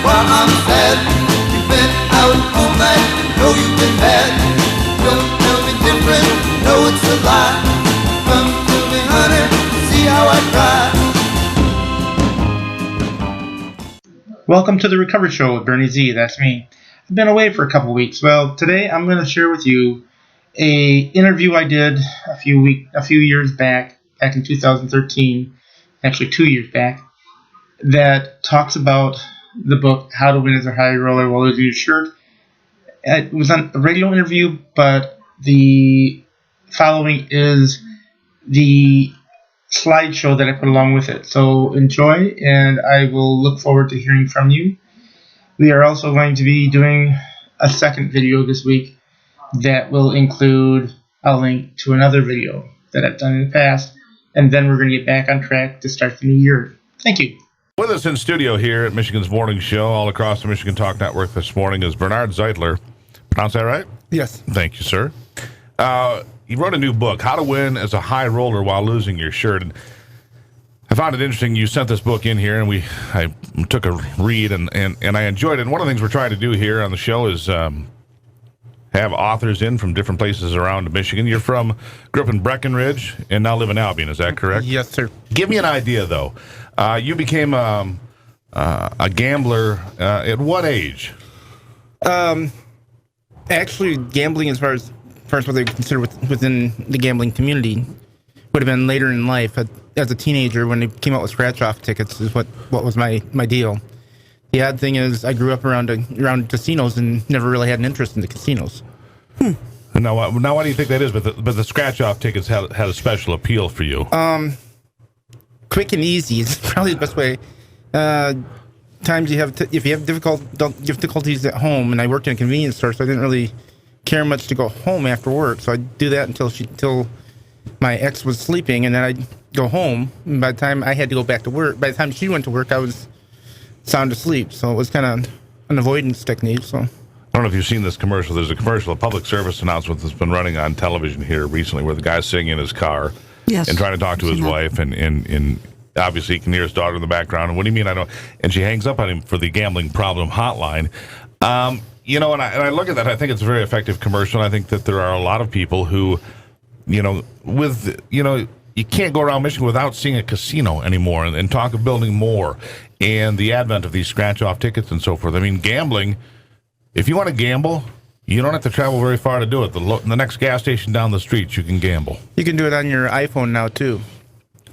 while I'm sad. You've been out all night, know you've been bad. Don't tell me different, know it's a lie. Come to me, honey, see how I cry. Welcome to the Recovery Show with Bernie Z. That's me. I've been away for a couple weeks. Well, today I'm going to share with you a interview I did a few years back in 2013, actually 2 years back, that talks about the book How to Win as a High Roller While Losing Your Shirt. It was a radio interview, but the following is the slideshow that I put along with it. So enjoy, and I will look forward to hearing from you. We are also going to be doing a second video this week that will include a link to another video that I've done in the past, and then we're going to get back on track to start the new year. Thank you. With us in studio here at Michigan's Morning Show, all across the Michigan Talk Network this morning, is Bernard Zeitler. Pronounce that right? Yes. Thank you, sir. You wrote a new book, How to Win as a High Roller While Losing Your Shirt. And I found it interesting. You sent this book in here, and I took a read, and I enjoyed it. And one of the things we're trying to do here on the show is have authors in from different places around Michigan. Grew up in Breckenridge and now live in Albion. Is that correct? Yes, sir. Give me an idea, though. You became a gambler at what age? Actually, gambling, as far as what they consider within the gambling community, would have been later in life. As a teenager, when they came out with scratch-off tickets, is what was my deal. The odd thing is, I grew up around casinos and never really had an interest in the casinos. Now, why do you think that is? But the scratch-off tickets had a special appeal for you. Quick and easy is probably the best way. Times you have if you have difficulties at home, and I worked in a convenience store, so I didn't really care much to go home after work. So I'd do that until my ex was sleeping, and then I'd go home. And by the time I had to go back to work, by the time she went to work, I was sound asleep. So it was kind of an avoidance technique. So I don't know if you've seen this commercial. There's a commercial, a public service announcement that's been running on television here recently, where the guy's sitting in his car and trying to talk to his wife, and obviously he can hear his daughter in the background. And what do you mean I don't? And she hangs up on him for the gambling problem hotline. And I look at that. I think it's a very effective commercial. And I think that there are a lot of people who, you can't go around Michigan without seeing a casino anymore, and talk of building more, and the advent of these scratch-off tickets and so forth. I mean, gambling, if you want to gamble, you don't have to travel very far to do it. The next gas station down the street, you can gamble. You can do it on your iPhone now, too.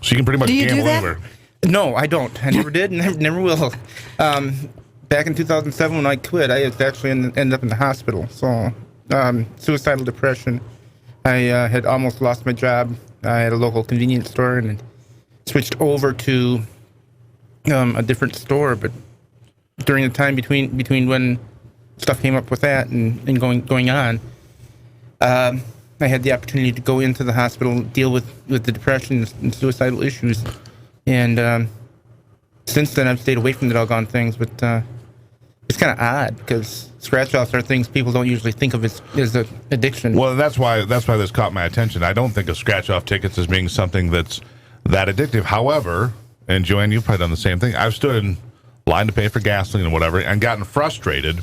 So you can pretty much gamble anywhere. No, I don't. I never did, and never will. Back in 2007, when I quit, I actually ended up in the hospital. So, suicidal depression. I had almost lost my job. I had a local convenience store and switched over to a different store. But during the time between when stuff came up with that and going on, I had the opportunity to go into the hospital, deal with the depression and suicidal issues. And since then, I've stayed away from the doggone things. But it's kind of odd because scratch-offs are things people don't usually think of as an addiction. Well, that's why this caught my attention. I don't think of scratch-off tickets as being something that's that addictive. However, and Joanne, you've probably done the same thing. I've stood in line to pay for gasoline and whatever, and gotten frustrated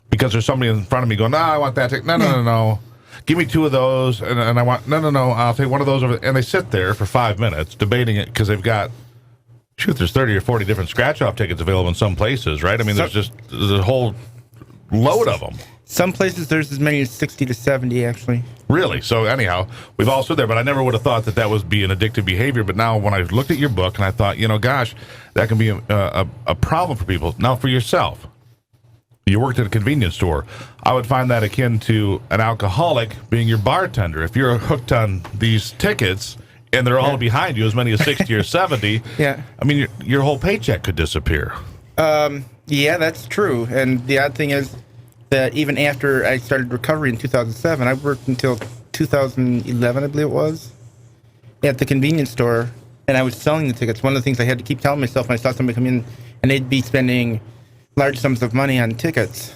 because there's somebody in front of me going, "No, I want that ticket. No. Give me two of those." And I want, no, I'll take one of those over. And they sit there for 5 minutes debating it because they've got, there's 30 or 40 different scratch-off tickets available in some places, right? I mean, there's a whole load of them. Some places there's as many as 60 to 70, actually. Really? So anyhow, we've all stood there, but I never would have thought that would be an addictive behavior. But now when I looked at your book and I thought, gosh, that can be a problem for people. Now, for yourself, you worked at a convenience store. I would find that akin to an alcoholic being your bartender. If you're hooked on these tickets and they're all behind you, as many as 60 or 70, I mean, your whole paycheck could disappear. Yeah, that's true. And the odd thing is that even after I started recovery in 2007, I worked until 2011, I believe it was, at the convenience store, and I was selling the tickets. One of the things I had to keep telling myself when I saw somebody come in and they'd be spending large sums of money on tickets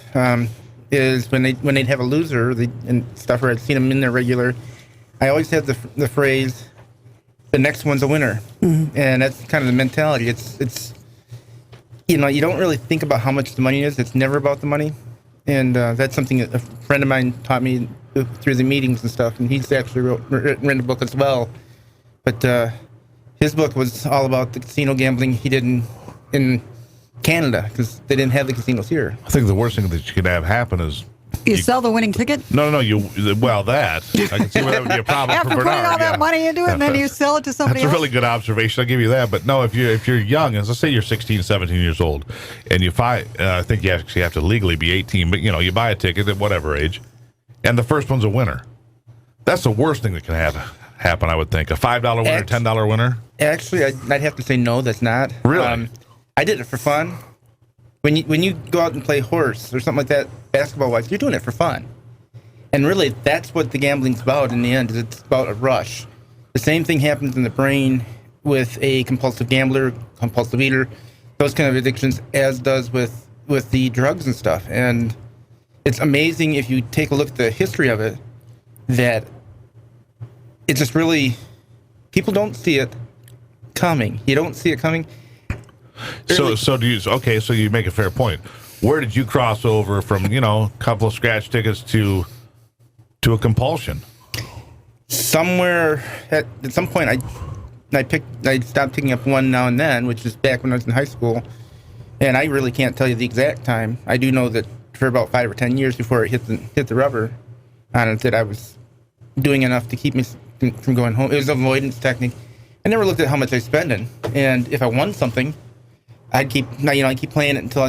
is when they'd have a loser and stuff, or I'd seen them in there regular, I always had the phrase, "The next one's a winner," and that's kind of the mentality. It's you don't really think about how much the money is. It's never about the money. And that's something that a friend of mine taught me through the meetings and stuff. And he's actually written a book as well. But his book was all about the casino gambling he did in Canada, because they didn't have the casinos here. I think the worst thing that you could have happen is You sell the winning ticket? No, that. I can see where that would be a problem After for putting Bernard. all that money into it, and then you sell it to somebody That's else? a really good observation. I'll give you that. But no, if you're young, as let's say you're 16, 17 years old, and you buy, I think you actually have to legally be 18, but you buy a ticket at whatever age, and the first one's a winner. That's the worst thing that can happen, I would think. A $5 winner, $10 winner? Actually, I'd have to say no, that's not. Really? I did it for fun. When you go out and play horse or something like that, basketball-wise, you're doing it for fun. And really, that's what the gambling's about in the end, is it's about a rush. The same thing happens in the brain with a compulsive gambler, compulsive eater, those kind of addictions, as does with the drugs and stuff. And it's amazing if you take a look at the history of it, that it's just really, people don't see it coming. You don't see it coming. So you make a fair point. Where did you cross over from, a couple of scratch tickets to a compulsion? Somewhere at some point I stopped picking up one now and then, which is back when I was in high school, and I really can't tell you the exact time. I do know that for about 5 or 10 years before it hit the rubber on it, that I was doing enough to keep me from going home. It was an avoidance technique. I never looked at how much I was spending, and if I won something, I'd keep playing it until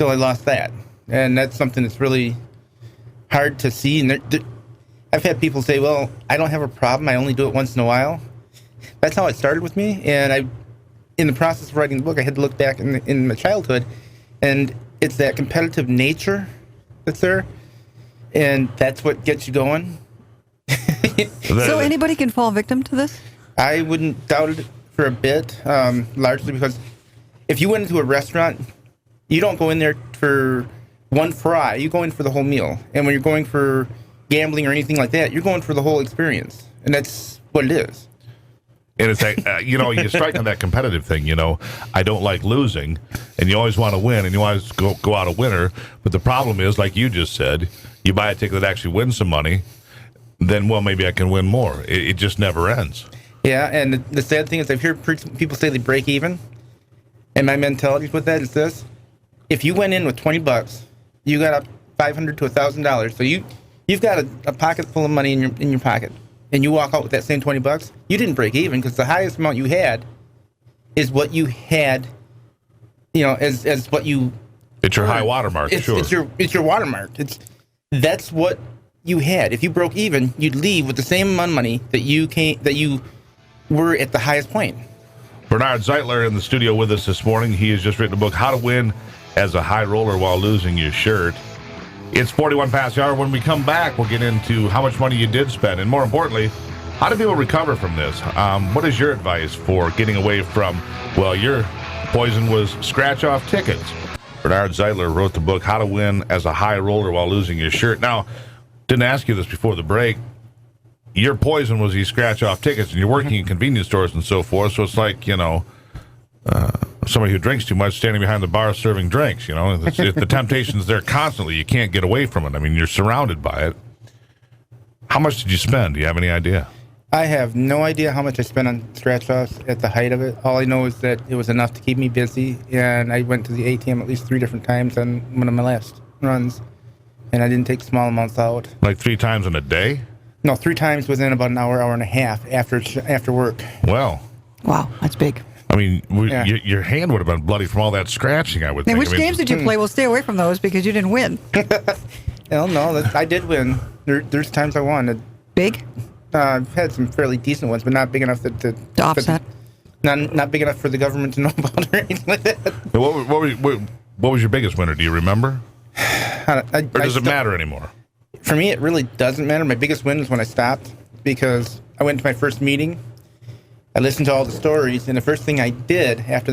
I lost that, and that's something that's really hard to see. And I've had people say, "Well, I don't have a problem. I only do it once in a while." That's how it started with me, and in the process of writing the book, I had to look back in my childhood, and it's that competitive nature that's there, and that's what gets you going. So anybody can fall victim to this? I wouldn't doubt it for a bit, largely because if you went into a restaurant, you don't go in there for one fry. You go in for the whole meal. And when you're going for gambling or anything like that, you're going for the whole experience. And that's what it is. And it's like, you strike on that competitive thing, I don't like losing, and you always want to win, and you always go out a winner. But the problem is, like you just said, you buy a ticket that actually wins some money, then, well, maybe I can win more. It just never ends. Yeah, and the sad thing is I've heard people say they break even. And my mentality with that is this: if you went in with $20, you got $500 to $1,000. So you've got a pocket full of money in your pocket, and you walk out with that same $20. You didn't break even, because the highest amount you had is what you had, as what you. It's your high watermark. Sure. It's your watermark. That's what you had. If you broke even, you'd leave with the same amount of money that you were at the highest point. Bernard Zeitler in the studio with us this morning. He has just written a book, How to Win as a High Roller While Losing Your Shirt. It's 41 past the hour. When we come back, we'll get into how much money you did spend, and more importantly, how do people recover from this? What is your advice for getting away from, your poison was scratch-off tickets? Bernard Zeitler wrote the book, How to Win as a High Roller While Losing Your Shirt. Now, didn't ask you this before the break. Your poison was these scratch-off tickets, and you're working in convenience stores and so forth, so it's like, somebody who drinks too much standing behind the bar serving drinks, the temptation's there constantly. You can't get away from it. I mean, you're surrounded by it. How much did you spend? Do you have any idea? I have no idea how much I spent on scratch-offs at the height of it. All I know is that it was enough to keep me busy, and I went to the ATM at least 3 different times on one of my last runs, and I didn't take small amounts out. Like 3 times in a day? No, 3 times within about an hour and a half after work. Well. Wow, that's big. I mean, your hand would have been bloody from all that scratching, I would think. And which games did you play? We'll stay away from those because you didn't win. Hell no, I did win. There's times I won. Big? I've had some fairly decent ones, but not big enough to offset. Not big enough for the government to know about or anything like that. What was your biggest winner? Do you remember? Or does it matter anymore? For me, it really doesn't matter. My biggest win was when I stopped, because I went to my first meeting. I listened to all the stories, and the first thing I did after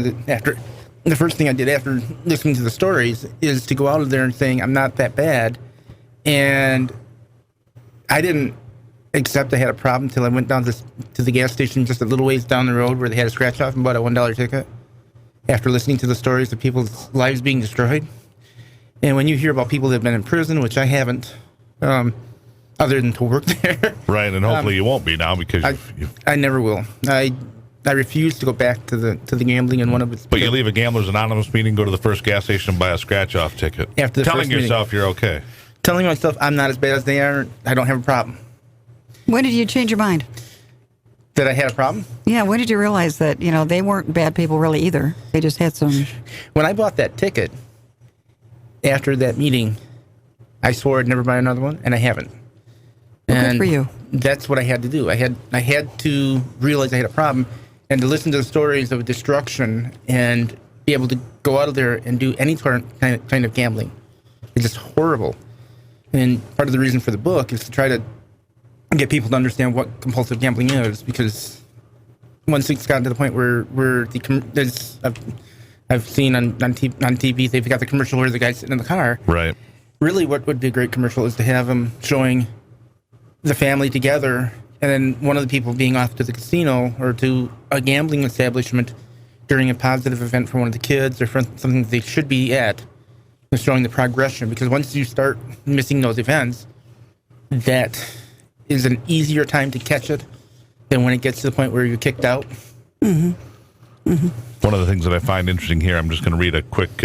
listening to the stories is to go out of there and saying I'm not that bad. And I didn't accept I had a problem until I went down to the gas station just a little ways down the road where they had a scratch off and bought a $1 ticket. after listening to the stories of people's lives being destroyed. And when you hear about people that have been in prison, which I haven't, other than to work there. Right, and hopefully you won't be now because I never will. I refuse to go back to the gambling in one of its. But you leave a Gamblers Anonymous meeting, go to the first gas station, and buy a scratch-off ticket. After the telling first yourself meeting. You're okay. Telling myself I'm not as bad as they are. I don't have a problem. When did you change your mind? That I had a problem? Yeah, when did you realize that, they weren't bad people really either? They just had some... When I bought that ticket, after that meeting, I swore I'd never buy another one, and I haven't. Good for you. That's what I had to do. I had to realize I had a problem and to listen to the stories of destruction and be able to go out of there and do any kind of gambling. It's just horrible. And part of the reason for the book is to try to get people to understand what compulsive gambling is, because once it's gotten to the point where I've seen on TV, they've got the commercial where the guy's sitting in the car. Right. Really, what would be a great commercial is to have them showing the family together, and then one of the people being off to the casino or to a gambling establishment during a positive event for one of the kids or for something they should be at, and showing the progression. Because once you start missing those events, that is an easier time to catch it than when it gets to the point where you're kicked out. Mm-hmm. Mm-hmm. One of the things that I find interesting here, I'm just going to read a quick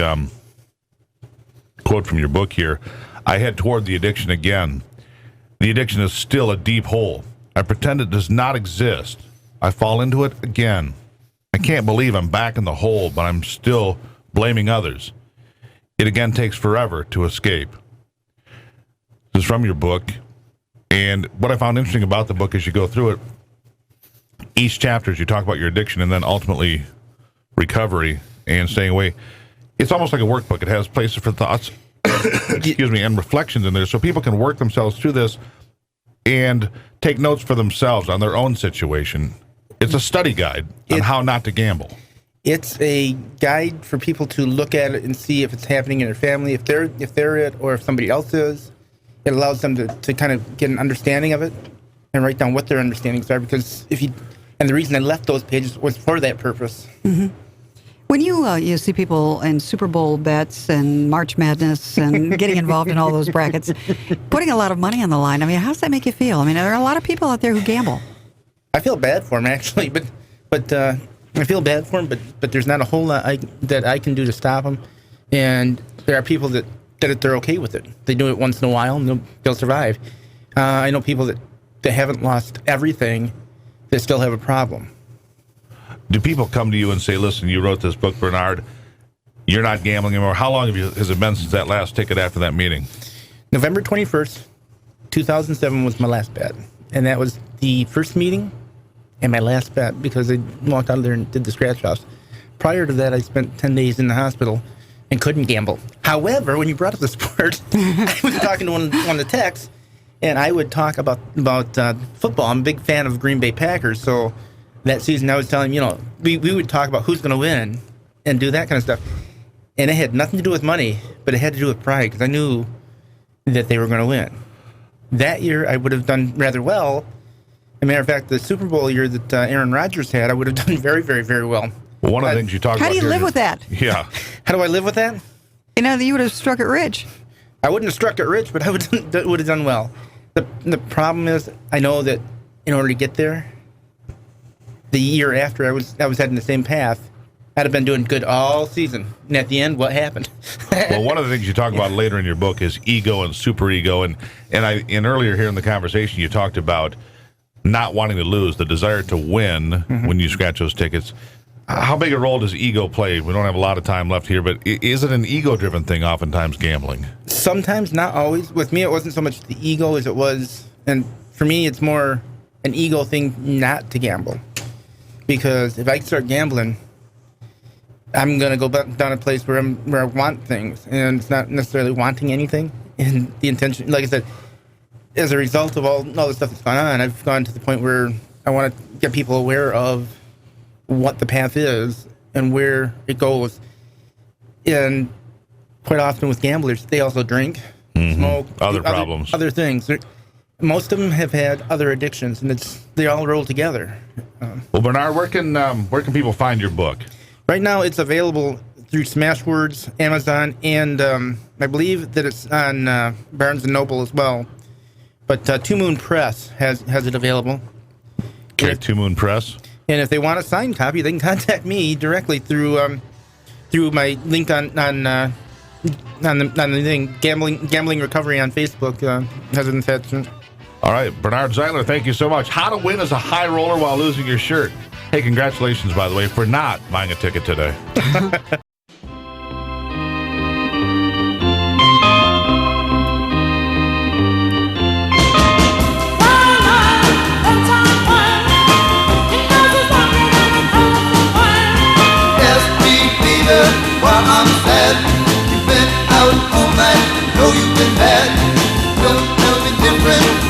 quote from your book here. I head toward the addiction again. The addiction is still a deep hole. I pretend it does not exist. I fall into it again. I can't believe I'm back in the hole, but I'm still blaming others. It again takes forever to escape. This is from your book. And what I found interesting about the book as you go through it, each chapter as you talk about your addiction and then ultimately recovery and staying away, it's almost like a workbook. It has places for thoughts, excuse me, and reflections in there so people can work themselves through this and take notes for themselves on their own situation. It's a study guide on how not to gamble. It's a guide for people to look at it and see if it's happening in their family, if they're it, or if somebody else is. It allows them to kind of get an understanding of it and write down what their understandings are. Because and the reason I left those pages was for that purpose. Mm-hmm. When you see people in Super Bowl bets and March Madness and getting involved in all those brackets, putting a lot of money on the line, I mean, how does that make you feel? I mean, there are a lot of people out there who gamble. I feel bad for them, actually, but I feel bad for them, but there's not a whole lot that I can do to stop them. And there are people that they're okay with it. They do it once in a while, and they'll survive. I know people that haven't lost everything that still have a problem. Do people come to you and say, listen, you wrote this book, Bernard, you're not gambling anymore? How long has it been since that last ticket after that meeting? November 21st, 2007 was my last bet. And that was the first meeting and my last bet, because I walked out of there and did the scratch-offs. Prior to that, I spent 10 days in the hospital and couldn't gamble. However, when you brought up the sport, I was talking to one of the techs, and I would talk about football. I'm a big fan of Green Bay Packers, so that season I was telling him, we would talk about who's going to win and do that kind of stuff. And it had nothing to do with money, but it had to do with pride, because I knew that they were going to win. That year, I would have done rather well. As a matter of fact, the Super Bowl year that Aaron Rodgers had, I would have done very, very, very well. Well, one of the things you talk about. How do you live with that? Yeah. How do I live with that? You would have struck it rich. I wouldn't have struck it rich, but I would have done well. The problem is, I know that in order to get there, the year after I was heading the same path, I'd have been doing good all season. And at the end, what happened? Well, one of the things you talk about later in your book is ego and superego, and earlier here in the conversation you talked about not wanting to lose, the desire to win when you scratch those tickets. How big a role does ego play? We don't have a lot of time left here, but is it an ego-driven thing oftentimes, gambling? Sometimes, not always. With me, it wasn't so much the ego as it was, and for me, it's more an ego thing not to gamble. Because if I start gambling, I'm going to go down a place where I want things, and it's not necessarily wanting anything. And the intention, like I said, as a result of all the stuff that's gone on, I've gone to the point where I want to get people aware of what the path is and where it goes. And quite often with gamblers, they also drink, smoke, problems, other things. Most of them have had other addictions, and they all roll together. Well, Bernard, where can people find your book? Right now, it's available through Smashwords, Amazon, and I believe that it's on Barnes & Noble as well. But Two Moon Press has it available. Okay, Two Moon Press. And if they want a signed copy, they can contact me directly through my link on the thing, gambling recovery on Facebook. Has it attached. All right, Bernard Zeitler, thank you so much. How to win as a high roller while losing your shirt. Hey, congratulations, by the way, for not buying a ticket today. While I'm sad, you've been out all night, know you've been bad. Don't tell me different.